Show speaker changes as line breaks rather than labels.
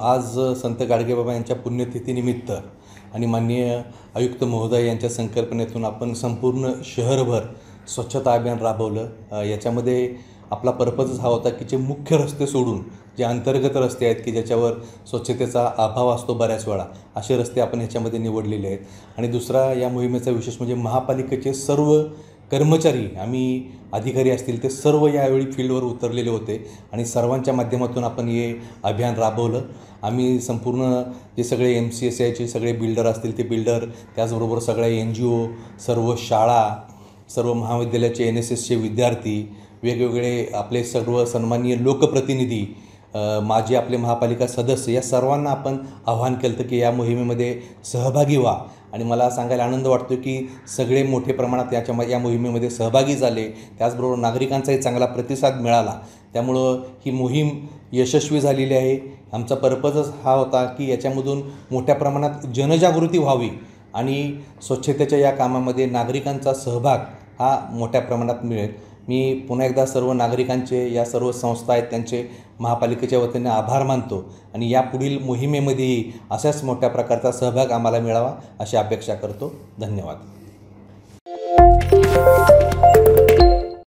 आज संत गाडगेबाबा यांच्या पुण्यतिथीनिमित्त आणि माननीय आयुक्त महोदय यांच्या संकल्पनेतून आपण संपूर्ण शहरभर स्वच्छता अभियान राबवलं। याच्यामध्ये आपला पर्पजच हा होता की जे मुख्य रस्ते सोडून जे अंतर्गत रस्ते आहेत की ज्याच्यावर स्वच्छतेचा अभाव असतो बऱ्याच वेळा, असे रस्ते आपण ह्याच्यामध्ये निवडलेले आहेत। आणि दुसरा या मोहिमेचा विशेष म्हणजे महापालिकेचे सर्व कर्मचारी, आम्ही अधिकारी असतील ते सर्व यावेळी फील्डवर उतरलेले होते आणि सर्वांच्या माध्यमातून आपण हे अभियान राबवलं। आम्ही संपूर्ण जे सगळे MCSIचे सगळे बिल्डर असतील ते बिल्डर, त्याचबरोबर सगळ्या NGO, सर्व शाळा, सर्व महाविद्यालयाचे NSSचे विद्यार्थी, वेगवेगळे आपले सर्व सन्माननीय लोकप्रतिनिधी, माझे आपले महापालिका सदस्य, या सर्वांना आपण आवाहन केलं की या मोहिमेमध्ये सहभागी व्हा। आणि मला सांगायला आनंद वाटतो की सगळे मोठ्या प्रमाणात या मोहिमेमध्ये सहभागी झाले, त्याचबरोबर नागरिकांचाही चांगला प्रतिसाद मिळाला। त्यामुळं ही मोहीम यशस्वी झालेली आहे। आमचा पर्पजच हा होता की याच्यामधून मोठ्या प्रमाणात जनजागृती व्हावी आणि स्वच्छतेच्या या कामामध्ये नागरिकांचा सहभाग हा मोठ्या प्रमाणात मिळेल। मी पुन्हा एकदा सर्व नागरिकांचे, या सर्व संस्था आहेत त्यांचे महापालिकेच्या वतीने आभार मानतो आणि या पुढील मोहिमेमध्येही अशाच मोठ्या प्रकारचा सहभाग आम्हाला मिळावा अशी अपेक्षा करतो। धन्यवाद।